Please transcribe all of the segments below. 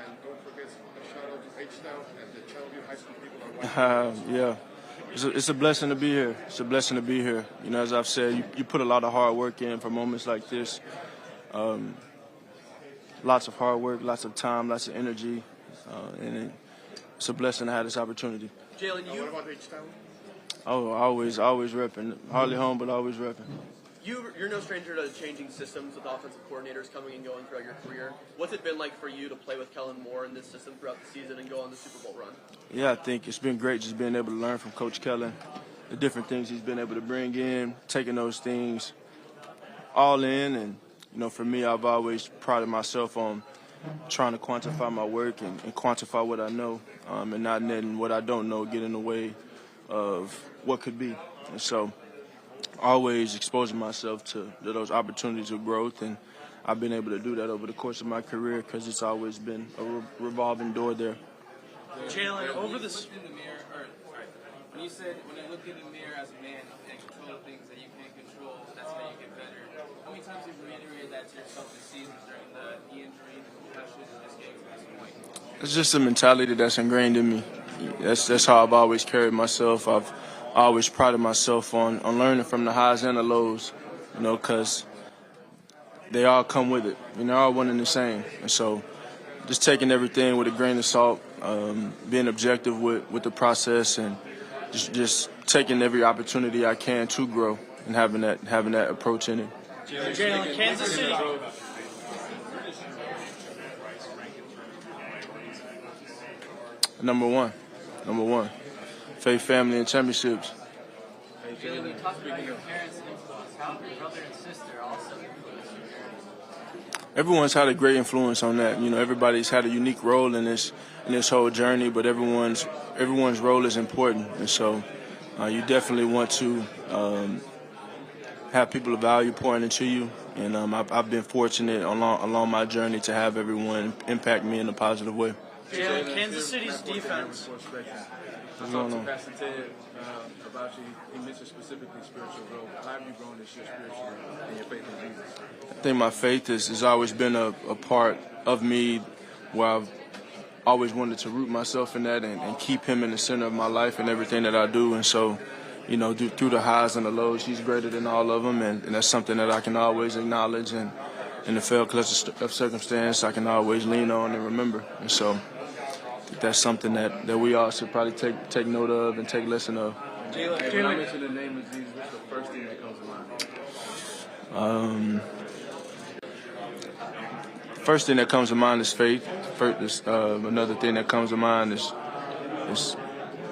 And don't forget a shout out to H-Town and the Channelview High School people are watching. Yeah. It's a blessing to be here. It's a blessing to be here. You know, as I've said, you put a lot of hard work in for moments like this. Lots of hard work, lots of time, lots of energy, and it's a blessing to have this opportunity. Jalen, What about H-Town? Oh, always repping. Hardly home, but always repping. You're no stranger to changing systems with offensive coordinators coming and going throughout your career. What's it been like for you to play with Kellen Moore in this system throughout the season and go on the Super Bowl run? Yeah, I think it's been great just being able to learn from Coach Kellen, the different things he's been able to bring in, taking those things all in. And, you know, for me, I've always prided myself on trying to quantify my work and quantify what I know, and not letting what I don't know get in the way of what could be. And so always exposing myself to those opportunities of growth, and I've been able to do that over the course of my career because it's always been a revolving door there. Jalen, over this in the mirror, when you look in the mirror as a man and control things that you can't control, that's how you get better. How many times have you reiterated that to yourself this season during the knee injury, the concussion, and this game to this point? It's just a mentality that's ingrained in me. That's how I've always carried myself. I've always prided myself on learning from the highs and the lows, you know, because they all come with it. You know, they're all one and the same. And so just taking everything with a grain of salt, being objective with the process, and just taking every opportunity I can to grow and having that approach in it. Jalen, Kansas City. Number one. Faith, family, and championships. Jalen, you talked about your parents' influence. How have your brother and sister also influenced you? Everyone's had a great influence on that. You know, everybody's had a unique role in this whole journey, but everyone's role is important, and so you definitely want to have people of value pouring into you. And I've been fortunate along my journey to have everyone impact me in a positive way. Jalen, Kansas City's defense. I talked to Pastor Ted about you. He mentioned specifically spiritual growth. How have you grown this year spiritually in your faith in Jesus? I think my faith has always been a part of me, where I've always wanted to root myself in that and keep him in the center of my life and everything that I do. And so, you know, through the highs and the lows, he's greater than all of them, and that's something that I can always acknowledge. And in the failed clutch of circumstance, I can always lean on and remember. And so that's something that we all should probably take note of and take lesson of. Jalen, when I mention the name of Jesus, what's the first thing that comes to mind? First thing that comes to mind is faith. Another thing that comes to mind is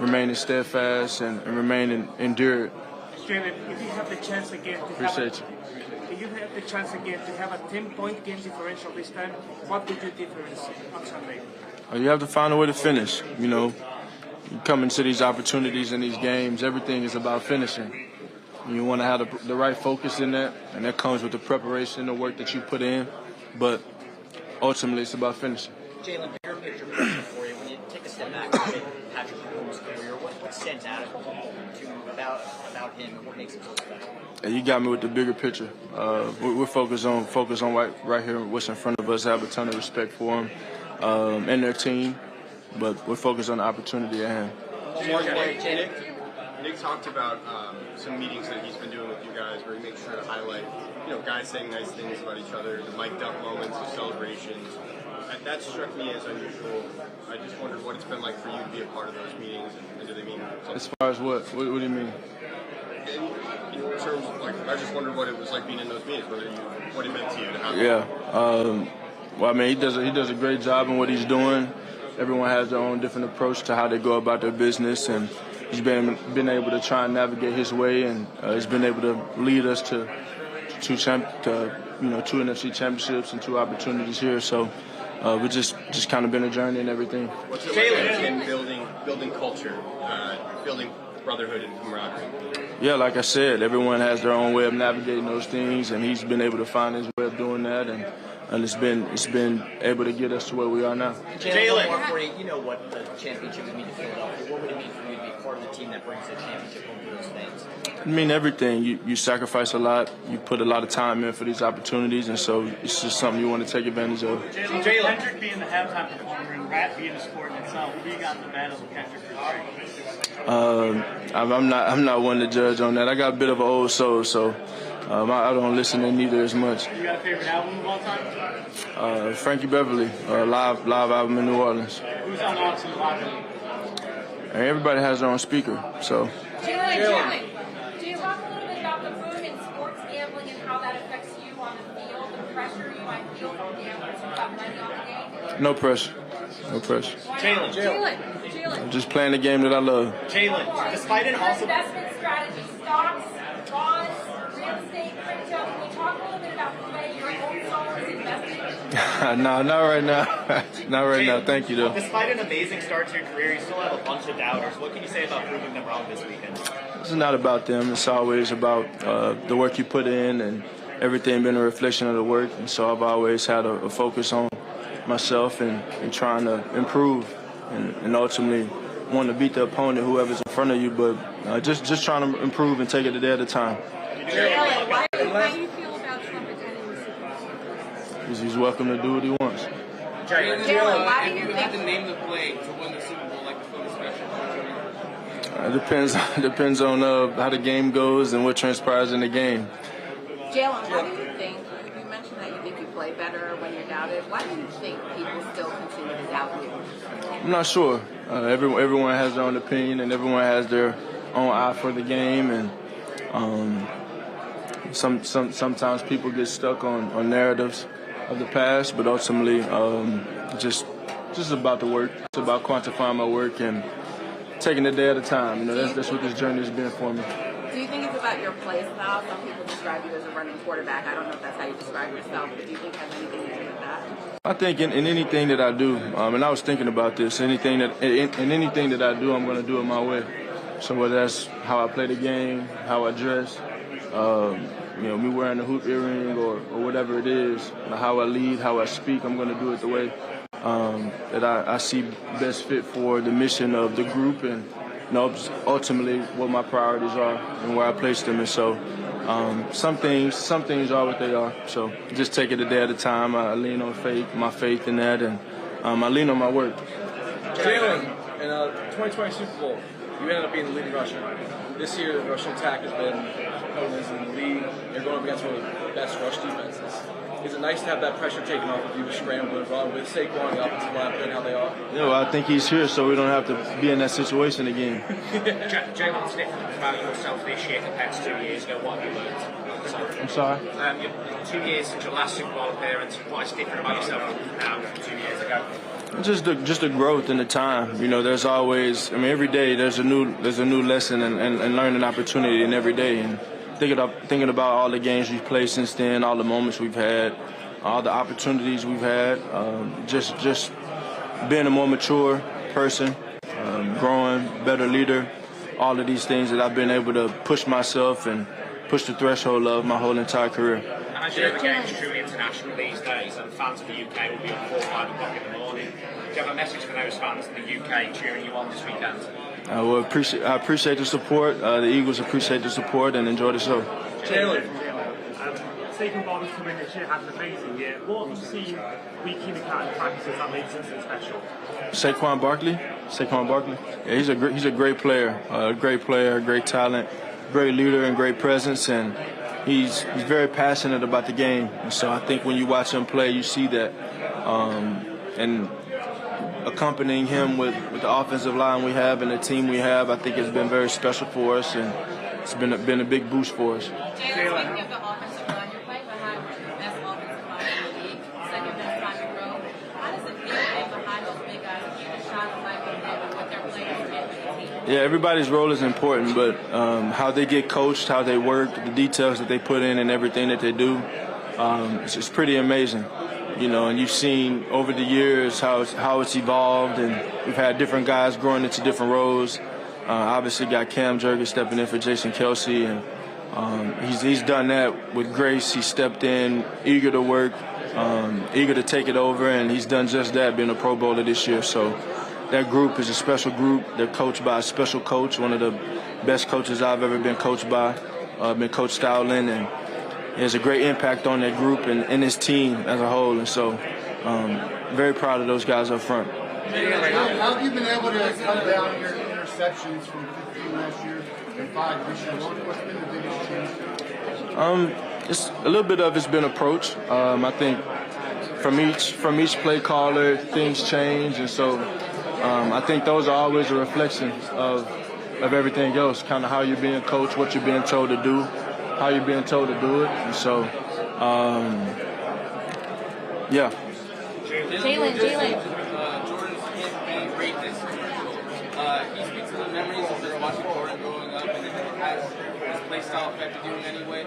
remaining steadfast and remaining endured. Jalen, if you have the chance again to have a 10-point game differential this time, what would you difference on Sunday? You have to find a way to finish. You know, you come into these opportunities and these games, everything is about finishing. You want to have the right focus in that, and that comes with the preparation, the work that you put in. But ultimately, it's about finishing. Jalen, bigger picture question for you. When you take a step back and look at Patrick Mahomes' career, what stands out about him and what makes him so special? You got me with the bigger picture. We're focused on right here, what's in front of us. I have a ton of respect for him and their team, but we're focused on the opportunity at hand. Nick talked about some meetings that he's been doing with you guys where he makes sure to highlight, guys saying nice things about each other, the mic'd up moments, the celebrations. That struck me as unusual. I just wondered what it's been like for you to be a part of those meetings, and do they mean something? As far as what? What do you mean? In terms of, I just wondered what it was like being in those meetings, what it meant to you to have. Yeah. Well, I mean, he does a great job in what he's doing. Everyone has their own different approach to how they go about their business, and he's been able to try and navigate his way, and he's been able to lead us to two NFC championships and 2 opportunities here. So we just kind of been a journey and everything. What's it like in building culture, building brotherhood and camaraderie? Yeah, like I said, everyone has their own way of navigating those things, and he's been able to find his way of doing that. And and it's been able to get us to where we are now. Jalen, one more for you. You know what the championship would mean to Philadelphia. What would it mean for you to be part of the team that brings the championship home to those fans? I mean, everything. You sacrifice a lot. You put a lot of time in for these opportunities, and so it's just something you want to take advantage of. Jalen, Kendrick being the halftime performer and rap being a sport in itself, who do you got in the battle with Kendrick for I'm not one to judge on that. I got a bit of an old soul, so I don't listen to neither as much. You got a favorite album of all time? Frankie Beverly, live album in New Orleans. Who's on Austin live? And everybody has their own speaker, so. Jalen, do you talk a little bit about the boom in sports gambling and how that affects you on the field, the pressure you might feel from gamblers who've got money on the game? No pressure. No pressure. Jalen. I'm just playing the game that I love. Jalen, despite an awesome investment strategy, stocks, bonds, real estate, crypto, can you talk a little bit about the way your own soul is invested? No, not right now. Not right now. Thank you, though. Despite an amazing start to your career, you still have a bunch of doubters. What can you say about proving them wrong this weekend? It's not about them. It's always about the work you put in and everything being a reflection of the work. And so I've always had a focus on myself and trying to improve and ultimately want to beat the opponent, whoever's in front of you, but just trying to improve and take it a day at a time. Jalen, how do you feel about Trump attending the Super Bowl? He's welcome to do what he wants. Jalen, why do you If you had to think? name the play to win the Super Bowl, like the Philly special, It depends on how the game goes and what transpires in the game. Jalen, why do you think, you mentioned that you think you play better when you're doubted, why do you think people still continue to doubt you? I'm not sure. Everyone has their own opinion and everyone has their own eye for the game, and sometimes people get stuck on narratives of the past, but ultimately just about the work. It's about quantifying my work and taking it a day at a time. You know, that's what this journey has been for me. Do you think it's about your play style? Some people describe you as a running quarterback. I don't know if that's how you describe yourself, but do you think it has anything to do with that? I think in anything that I do, and I was thinking about this, in anything that I do, I'm going to do it my way. So whether that's how I play the game, how I dress, me wearing a hoop earring or whatever it is, how I lead, how I speak, I'm going to do it the way that I see best fit for the mission of the group and ultimately what my priorities are and where I place them. And so some things are what they are. So just take it a day at a time. I lean on my faith in that, and I lean on my work. Jalen, in 2020 Super Bowl, you ended up being the leading rusher. This year, the rushing attack has been in the league. You're going up against one of the best rush defenses. Is it nice to have that pressure taken off of you to scramble and run with Saquon, the offensive line, playing how they are? I think he's here so we don't have to be in that situation again. Jalen, what's different about yourself this year compared to 2 years ago? What have you learned? I'm sorry? 2 years since your last Super Bowl appearance. What is different about yourself now than 2 years ago? Just the growth and the time. There's always, every day there's a new lesson and learning opportunity in every day. And thinking about all the games we've played since then, all the moments we've had, all the opportunities we've had, just being a more mature person, growing, better leader, all of these things that I've been able to push myself and push the threshold of my whole entire career. And as you know, the game's truly international these days, and fans of the UK will be up 4 or 5 o'clock in the morning. Do you have a message for those fans in the UK cheering you on this weekend? I appreciate the support. The Eagles appreciate the support and enjoy the show. Jalen. Saquon Barkley's come in this year, had an amazing year. What have you seen week in and out in practices that makes him so special? Saquon Barkley. Yeah, he's a great player. Great talent, great leader, and great presence. And he's very passionate about the game. And so I think when you watch him play, you see that. And accompanying him with the offensive line we have and the team we have, I think it's been very special for us, and it's been a big boost for us. Jalen, speaking of the offensive line, you're playing behind the best offensive line in the league, second best line in row. How does it feel being behind those big guys and keeping shots like what they're playing for the team? Yeah, everybody's role is important, but how they get coached, how they work, the details that they put in and everything that they do, it's pretty amazing. And you've seen over the years how it's evolved, and we've had different guys growing into different roles. Obviously got Cam Jurgens stepping in for Jason Kelsey, and he's done that with grace. He stepped in, eager to work, eager to take it over, and he's done just that, being a Pro Bowler this year. So that group is a special group. They're coached by a special coach, one of the best coaches I've ever been coached by, been Coach Stowlin, and he has a great impact on that group and his team as a whole. And so very proud of those guys up front. How have you been able to cut down your interceptions from 15 last year and 5 this year? What's been the biggest change? It's a little bit of it's been approach. I think from each play caller, things change, and so I think those are always a reflection of everything else, kind of how you're being coached, what you're being told to do, how you're being told to do it, and so yeah. Jalen. Jordan's being great this year. He speaks to the memories of just watching Jordan growing up, and has his play style affected you in any way?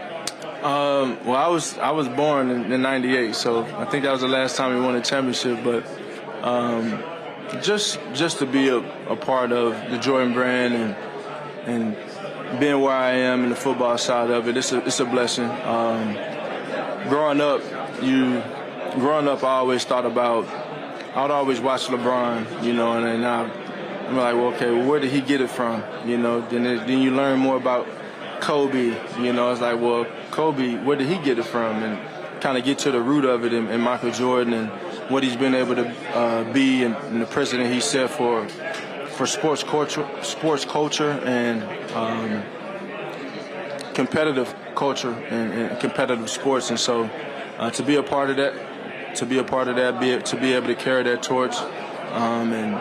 Well, I was born in '98, so I think that was the last time we won a championship. But just to be a part of the Jordan brand and being where I am in the football side of it, it's a blessing. Growing up, I always thought about. I'd always watch LeBron, you know, and I'm like, well, okay, where did he get it from? You know, then you learn more about Kobe. You know, it's like, well, Kobe, where did he get it from? And kind of get to the root of it in Michael Jordan and what he's been able to be and the president he set for sports culture and competitive culture and competitive sports. And so to be a part of that, to be able to carry that torch and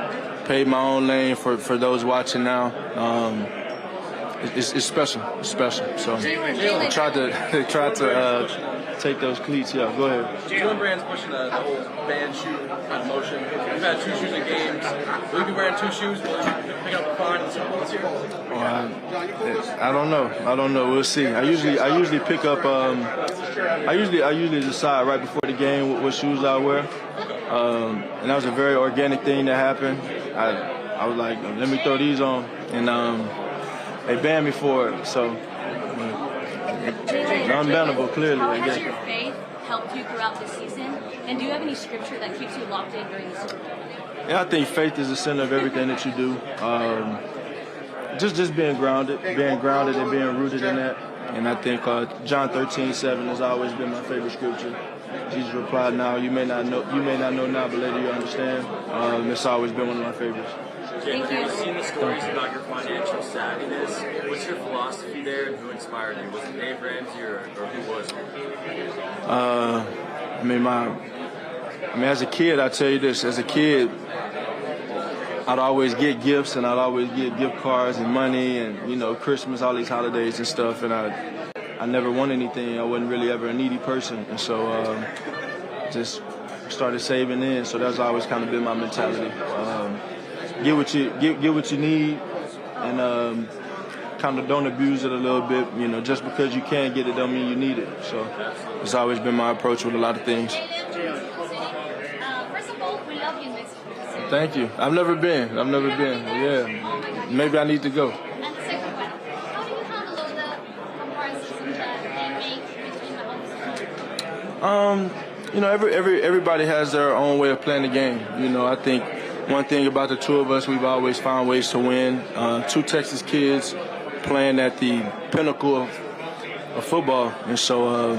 pave my own lane for those watching now. It's special. It's special. So I tried to take those cleats. Yeah, go ahead. Jalen Brand's pushing the whole band shoe kind of motion. You've had 2 shoes in games. Will you be wearing 2 shoes? Will you be picking up a fine in the Super Bowl this year? I don't know. We'll see. I usually pick up. I usually decide right before the game what shoes I wear. And that was a very organic thing that happened. I was like, let me throw these on, and they banned me for it. So unbannable, clearly. How has your faith helped you throughout the season? And do you have any scripture that keeps you locked in during the Super Bowl? Yeah, I think faith is the center of everything that you do. Just being grounded and being rooted in that. And I think John 13:7 has always been my favorite scripture. Jesus replied, "Now you may not know now, but later you understand." It's always been one of my favorites. Jalen, you've seen the stories about your financial savviness. What's your philosophy there, and who inspired you? Was it Dave Ramsey or who was it? As a kid, I tell you this. As a kid, I'd always get gifts, and I'd always get gift cards and money, and Christmas, all these holidays and stuff. And I never won anything. I wasn't really ever a needy person, and so just started saving in. So that's always kind of been my mentality. Get what you need, and kind of don't abuse it a little bit. Just because you can't get it don't mean you need it. So it's always been my approach with a lot of things. First of all, we love you next week. Thank you. I've never been. Yeah. Maybe I need to go. And the second one, how do you handle all the comparisons that they make between the homes? Everybody has their own way of playing the game. I think one thing about the two of us, we've always found ways to win. 2 Texas kids playing at the pinnacle of football, and so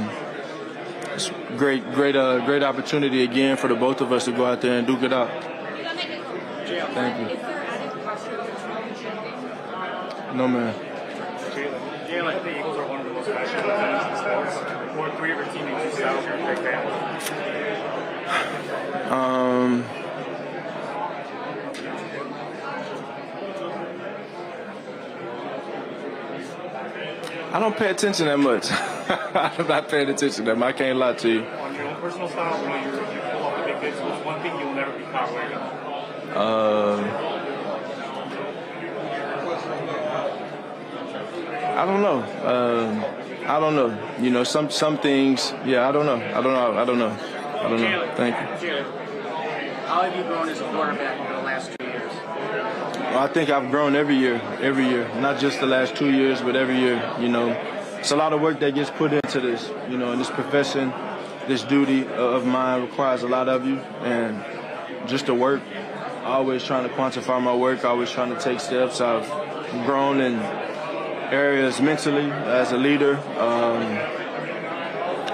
it's great opportunity again for the both of us to go out there and duke it out. Thank you. Is there added pressure to champion? No, man. Jalen, the Eagles are one of the most passionate teams in sports. What 3 of your teammates you styles are a big fan? I don't pay attention that much. I'm not paying attention that much. I can't lie to you. On your own personal style, when you pull off the big hits, what's one thing you'll never be caught wearing? I don't know. Some things. Yeah, I don't know. Thank you. Jalen, how have you grown as a quarterback over the last 2 years? Well, I think I've grown every year, not just the last 2 years, but every year. It's a lot of work that gets put into this, in this profession, this duty of mine requires a lot of you, and just to work. Always trying to quantify my work. Always trying to take steps. I've grown in areas mentally as a leader.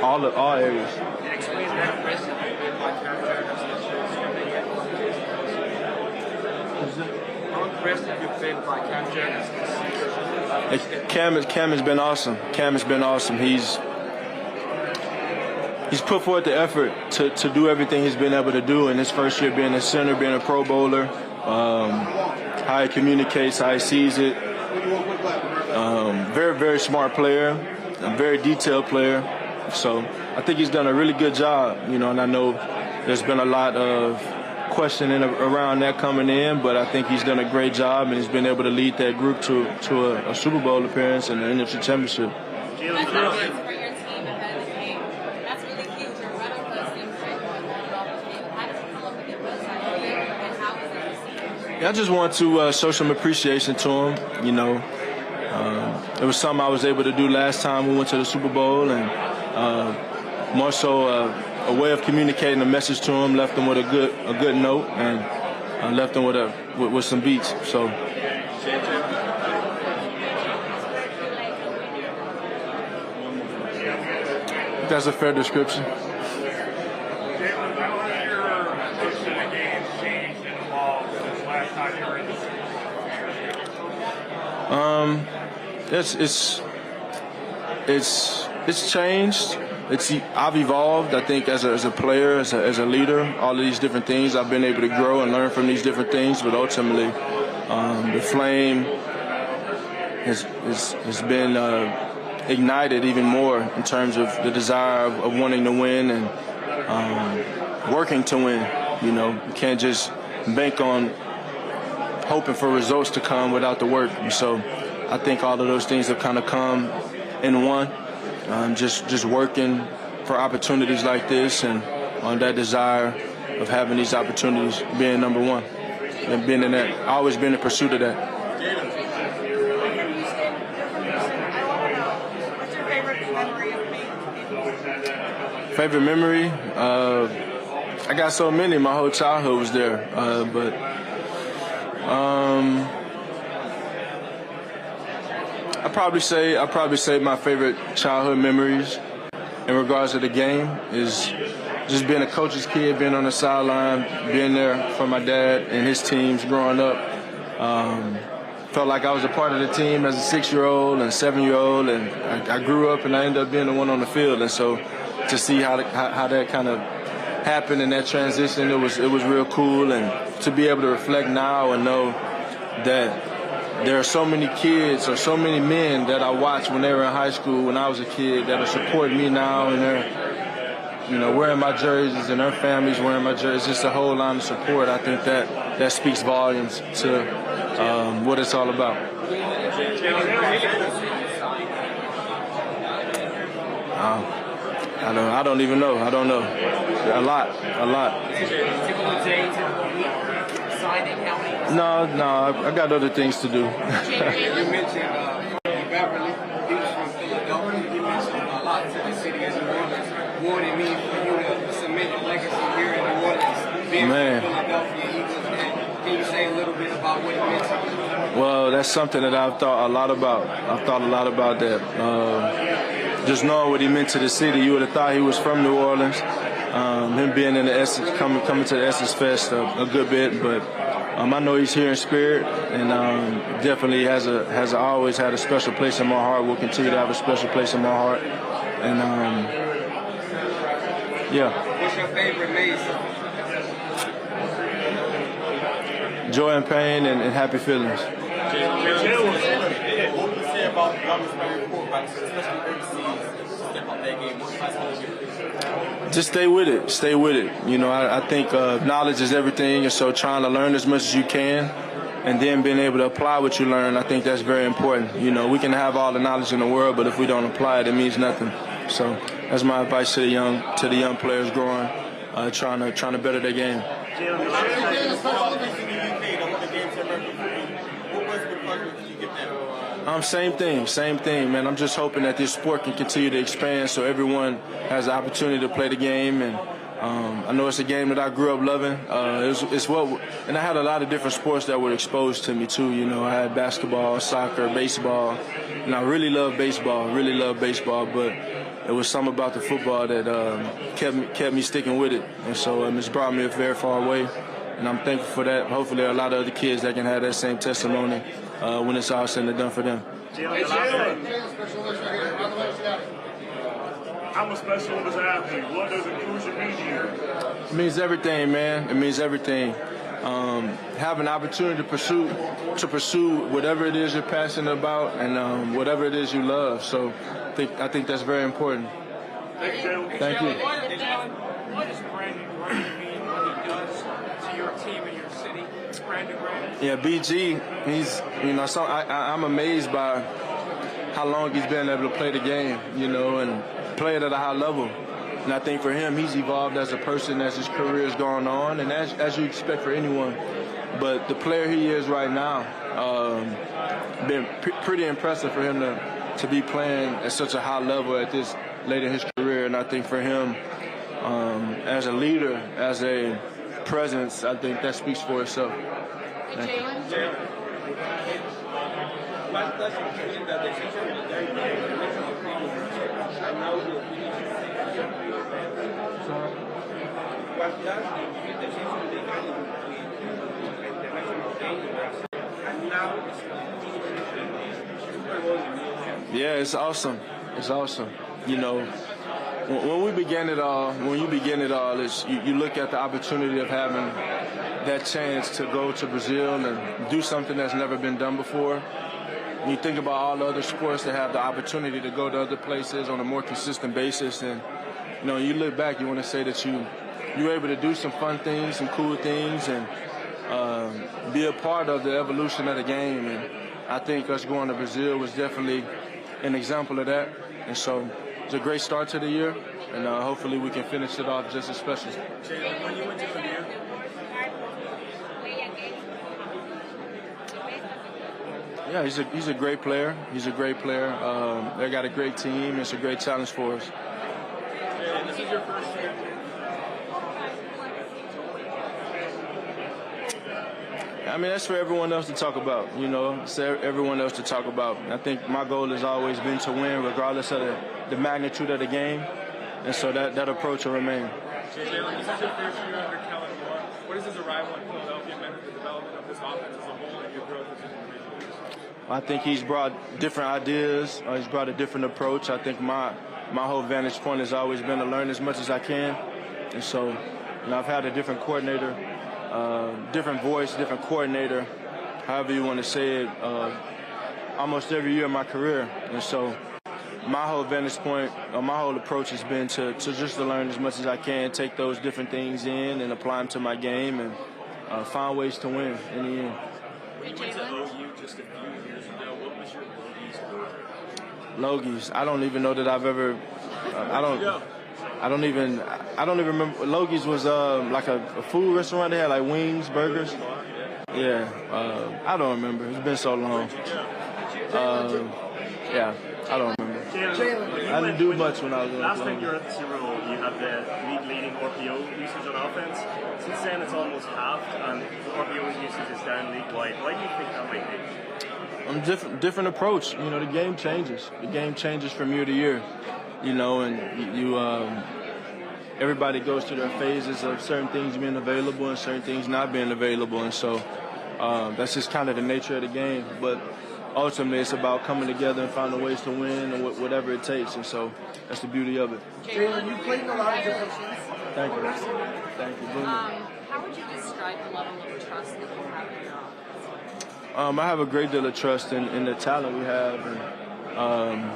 All areas. Cam has been awesome. Cam has been awesome. He's put forth the effort to do everything he's been able to do in his first year being a center, being a Pro Bowler, how he communicates, how he sees it. Very, very smart player, a very detailed player. So I think he's done a really good job, and I know there's been a lot of questioning around that coming in, but I think he's done a great job, and he's been able to lead that group to a Super Bowl appearance and an NFC Championship. Yeah, I just want to show some appreciation to him. It was something I was able to do last time we went to the Super Bowl, and more so a way of communicating a message to him. Left him with a good note, and left him with some beats. So. That's a fair description. It's changed. I've evolved. I think as a player, as a leader, all of these different things. I've been able to grow and learn from these different things. But ultimately, the flame has been ignited even more in terms of the desire of wanting to win and working to win. You can't just bank on hoping for results to come without the work. And so I think all of those things have kind of come in one. Just working for opportunities like this, and on that desire of having these opportunities being number one and being in that, always been in pursuit of that. Favorite memory? I got so many. My whole childhood was there, but I'd probably say my favorite childhood memories in regards to the game is just being a coach's kid, being on the sideline, being there for my dad and his teams growing up. Felt like I was a part of the team as a 6-year-old and 7-year-old, and I grew up and I ended up being the one on the field. And so to see how that kind of happened in that transition, it was real cool. And to be able to reflect now and know that there are so many kids or so many men that I watched when they were in high school, when I was a kid, that are supporting me now, and they're, wearing my jerseys, and their families wearing my jerseys. Just a whole line of support. I think that speaks volumes to what it's all about. I don't even know. I don't know. A lot. No, I got other things to do. You mentioned Beverly, he was from Philadelphia. You mentioned a lot to the city as New Orleans. What it means for you to cement your legacy here in New Orleans, being from Philadelphia Eagles. And can you say a little bit about what it meant to you? Well, that's something that I've thought a lot about. I've thought a lot about that. Just knowing what he meant to the city, you would have thought he was from New Orleans. Him being in the Essence, coming to the Essence Fest a good bit, but I know he's here in spirit, and definitely has always had a special place in my heart. Will continue to have a special place in my heart, and yeah. What's your favorite maze? Joy and pain and happy feelings. What would you say about young quarterbacks, especially overseas, step up their game? What advice would you give? Just stay with it. I think knowledge is everything, and so trying to learn as much as you can, and then being able to apply what you learn, I think that's very important. We can have all the knowledge in the world, but if we don't apply it, it means nothing. So that's my advice to the young players growing, trying to better their game. What was the pleasure that you get there? Same thing, man. I'm just hoping that this sport can continue to expand so everyone has the opportunity to play the game. And I know it's a game that I grew up loving. And I had a lot of different sports that were exposed to me too. You know, I had basketball, soccer, baseball, and I really love baseball. But it was something about the football that kept me sticking with it. And so it's brought me a very far way. And I'm thankful for that. Hopefully there are a lot of other kids that can have that same testimony when it's all said and done for them. How much special of an athlete? What does inclusion mean to you? It means everything, man. It means everything. Have an opportunity to pursue whatever it is you're passionate about and whatever it is you love. So I think that's very important. Thank you. Thank you. What does Brandon Graham mean when he does to your team and your city? Brandon Graham? Yeah, BG, I'm amazed by how long he's been able to play the game, and play it at a high level. And I think for him, he's evolved as a person as his career has gone on, and as you expect for anyone. But the player he is right now, been pretty impressive for him to be playing at such a high level at this late in his career. And I think for him, as a leader, as a presence, I think that speaks for itself. Thank you. Yeah, it's awesome. It's awesome. When you begin it all, you look at the opportunity of having that chance to go to Brazil and do something that's never been done before. When you think about all the other sports that have the opportunity to go to other places on a more consistent basis, and you look back, you want to say that you were able to do some fun things, some cool things, and be a part of the evolution of the game. And I think us going to Brazil was definitely an example of that. And so it's a great start to the year, and hopefully we can finish it off just as special. Jalen, when you went to Purdue, yeah, he's a great player. He's a great player. They got a great team. It's a great challenge for us. Jalen, this is your first year. I mean, that's for everyone else to talk about, It's everyone else to talk about. I think my goal has always been to win regardless of the magnitude of the game, and so that approach will remain. Jalen, this is your first year under Kellen Moore. What has his arrival in Philadelphia meant for the development of this offense as a whole and your growth as an individual? I think he's brought different ideas. He's brought a different approach. I think my whole vantage point has always been to learn as much as I can, and so I've had a different coordinator. Different voice, different coordinator, however you want to say it, almost every year of my career. And so my whole vantage point, my whole approach has been to just to learn as much as I can, take those different things in and apply them to my game and find ways to win in the end. When you went to OU just a few years ago, what was your Logies? Logies. I don't even know that I've ever. I don't even remember. Logies was like a food restaurant. They had like wings, burgers. Yeah, I don't remember. It's been so long. Yeah, I don't remember. I didn't do much when I was. Last time you were at the Super Bowl, you had the league-leading RPO usage on offense. Since then, it's almost halved, and RPO usage is down league-wide. Why do you think that might be? Different approach. The game changes. The game changes from year to year. And you everybody goes through their phases of certain things being available and certain things not being available, and so that's just kind of the nature of the game. But ultimately, it's about coming together and finding ways to win and whatever it takes, and so that's the beauty of it. Jalen, you played in a lot of different. Thank you. Thank you. How would you describe the level of trust that you have in your offense? I have a great deal of trust in the talent we have and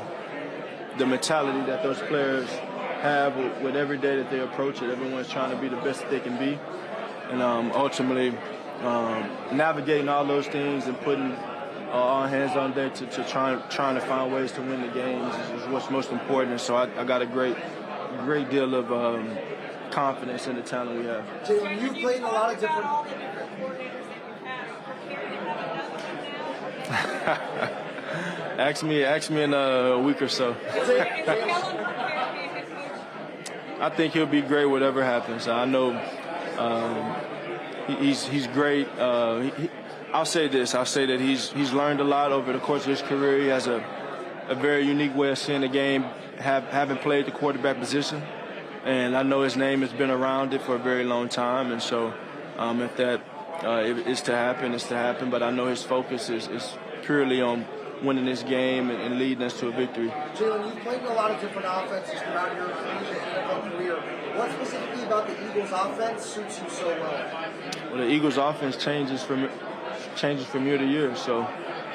the mentality that those players have with every day that they approach it. Everyone's trying to be the best that they can be. And ultimately, navigating all those things and putting all hands on deck to trying to find ways to win the games is what's most important. And so I got a great deal of confidence in the talent we have. Jalen, you've played in a lot of different. Ask me in a week or so. I think he'll be great whatever happens. I know he's great. I'll say this. I'll say that he's learned a lot over the course of his career. He has a very unique way of seeing the game, having played the quarterback position. And I know his name has been around it for a very long time. And so if that is to happen, it's to happen. But I know his focus is purely on winning this game and leading us to a victory. Jalen, you've played in a lot of different offenses throughout your NFL career. What specifically about the Eagles' offense suits you so well? Well, the Eagles' offense changes from year to year. So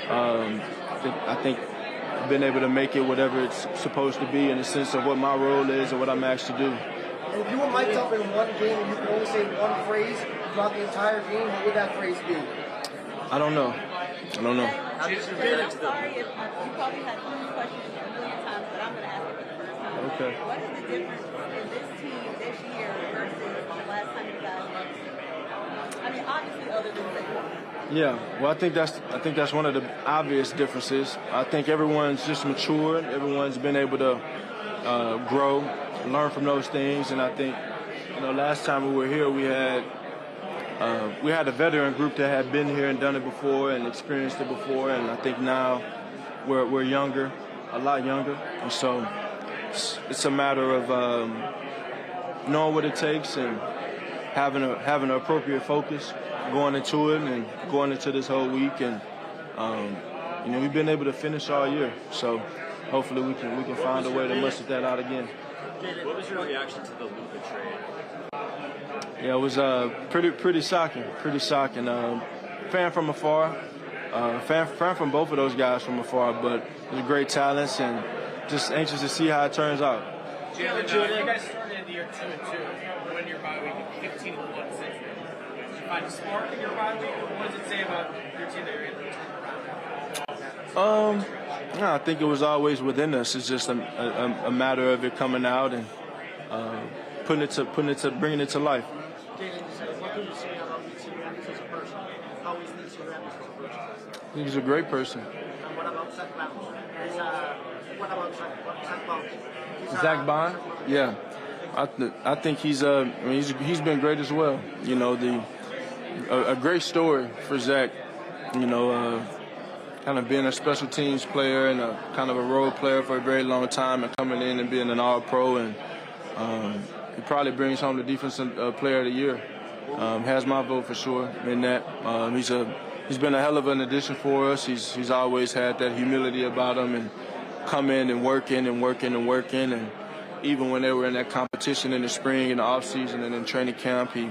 I think I've been able to make it whatever it's supposed to be in the sense of what my role is and what I'm asked to do. And if you were mic'd up in one game and you could only say one phrase throughout the entire game, what would that phrase be? I don't know. I'm sorry if you probably had this question a million times, but I'm going to ask it for the first time. Okay. What is the difference in this team this year versus the last time you guys met? I mean, obviously, other than Saquon. Yeah, well, I think that's one of the obvious differences. I think everyone's just matured. Everyone's been able to grow, learn from those things, and I think last time we were here, we had a veteran group that had been here and done it before and experienced it before, and I think now we're younger, a lot younger, and so it's a matter of knowing what it takes and having an appropriate focus going into it and going into this whole week, and we've been able to finish all year, so hopefully we can find a way to muster that out again. What was your reaction to the Luka trade? Yeah, it was pretty shocking. Fan from afar, fan from both of those guys from afar, but they're great talents and just anxious to see how it turns out. Jalen, you guys started the year 2-2, won your bye week, 15-1 since then. Did you find a spark in your bye week? What does it say about your team that you're able to turn around? No, I think it was always within us. It's just a matter of it coming out and bringing it to life. What can you say about T. Rams as a person? How is T. Rams as a person? He's a great person. And what about Zach Bond? What about Zach Bond? Zach Bond? Yeah, I think he's been great as well. A great story for Zach. Kind of being a special teams player and a kind of a role player for a very long time and coming in and being an All-Pro, and he probably brings home the Defensive Player of the Year. Has my vote for sure in that. He's been a hell of an addition for us. He's always had that humility about him and come in and working, and even when they were in that competition in the spring, in the off season, and in training camp, he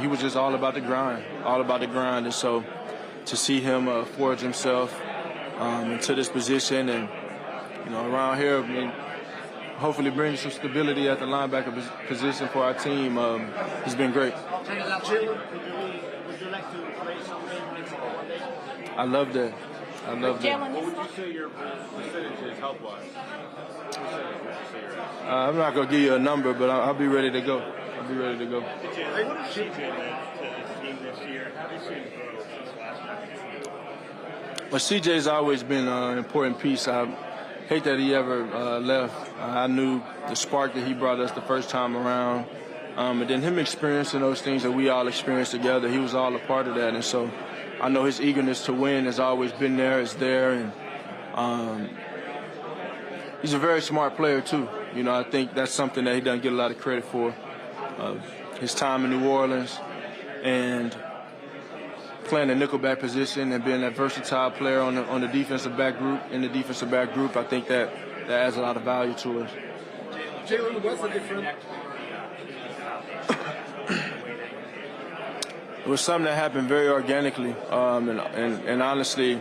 was just all about the grind, and so to see him forge himself into this position, and around here, hopefully bring some stability at the linebacker position for our team. He's been great. Would you like to play someday in Mexico one day? I love that. What would you say your percentage is health-wise? I'm not going to give you a number, but I'll be ready to go. What has CJ meant to this team this year? How do you see him grow since last year? Well, CJ's always been an important piece. I hate that he ever left. I knew the spark that he brought us the first time around. And then him experiencing those things that we all experienced together, he was all a part of that. And so I know his eagerness to win has always been there, is there. And he's a very smart player, too. I think that's something that he doesn't get a lot of credit for. His time in New Orleans and playing the nickelback position and being that versatile player on the defensive back group, I think that adds a lot of value to us. Jalen, what's the difference? It was something that happened very organically, and honestly,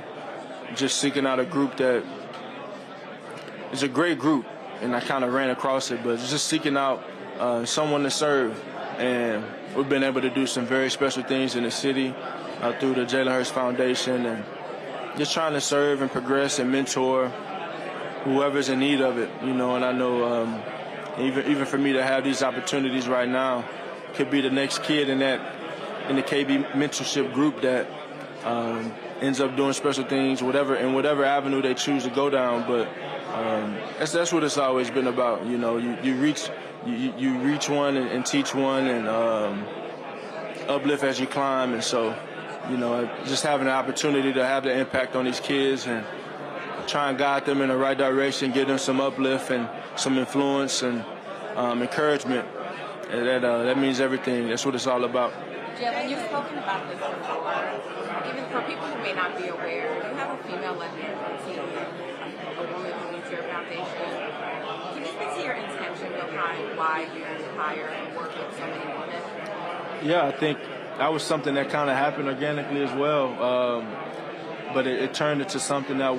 just seeking out a group that is a great group, and I kind of ran across it, but just seeking out someone to serve, and we've been able to do some very special things in the city through the Jalen Hurts Foundation, and just trying to serve and progress and mentor whoever's in need of it, and I know even for me to have these opportunities right now could be the next kid in the KB mentorship group that ends up doing special things, whatever avenue they choose to go down. But that's what it's always been about. You know, you reach one and teach one and uplift as you climb. And so, you know, just having the opportunity to have the impact on these kids and try and guide them in the right direction, give them some uplift and some influence and encouragement. And that means everything. That's what it's all about. Jalen, you've spoken about this before. Even for people who may not be aware, you have a female-led team, a woman who leads your foundation. Can you speak to your intention behind why you hire and work with so many women? Yeah, I think that was something that kind of happened organically as well. But it turned into something that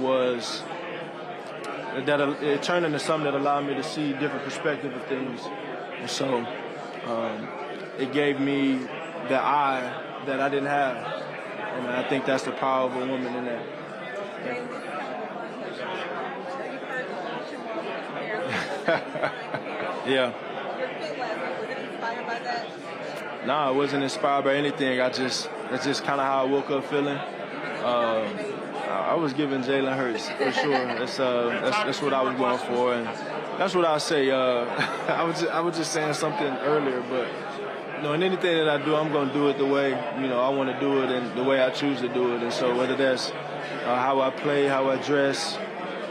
allowed me to see different perspective of things. And so it gave me the eye that I didn't have. And I think that's the power of a woman in that. Yeah. No, I wasn't inspired by anything. That's just kind of how I woke up feeling. I was giving Jalen Hurts for sure. That's what I was going for, and that's what I say. I was just saying something earlier, but you know, in anything that I do, I'm going to do it the way I want to do it, and the way I choose to do it. And so whether that's how I play, how I dress,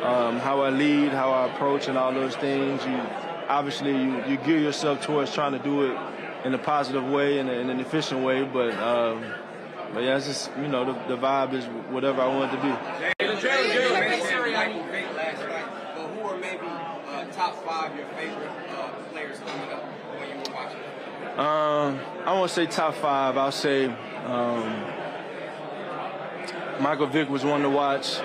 how I lead, how I approach, and all those things, you gear yourself towards trying to do it in a positive way and in an efficient way, but yeah, it's just, the vibe is whatever I want it to be. Jalen mentioned Michael Vick last night, but who are maybe top 5 your favorite players coming up when you were watching? I won't say top 5. I'll say Michael Vick was one to watch.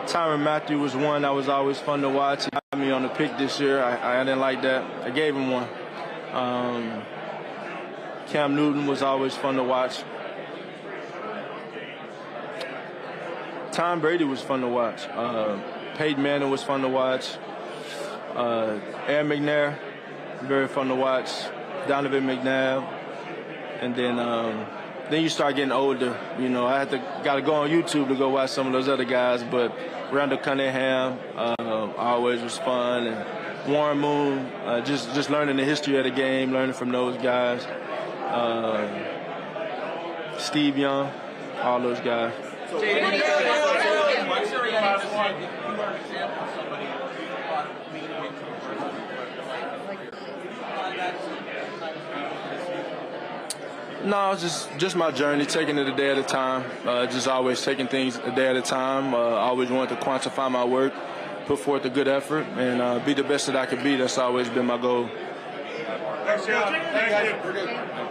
Tyrann Mathieu was one that was always fun to watch. He got me on the pick this year. I didn't like that. I gave him one. Cam Newton was always fun to watch. Tom Brady was fun to watch. Peyton Manning was fun to watch. Aaron McNair, very fun to watch. Donovan McNabb. And then you start getting older. I got to go on YouTube to go watch some of those other guys. But Randall Cunningham always was fun. And Warren Moon, just learning the history of the game, learning from those guys. Steve Young, all those guys. No, just my journey, taking it a day at a time. Just always taking things a day at a time. Always wanted to quantify my work, put forth a good effort, and be the best that I could be. That's always been my goal. Thanks, John. Thank you.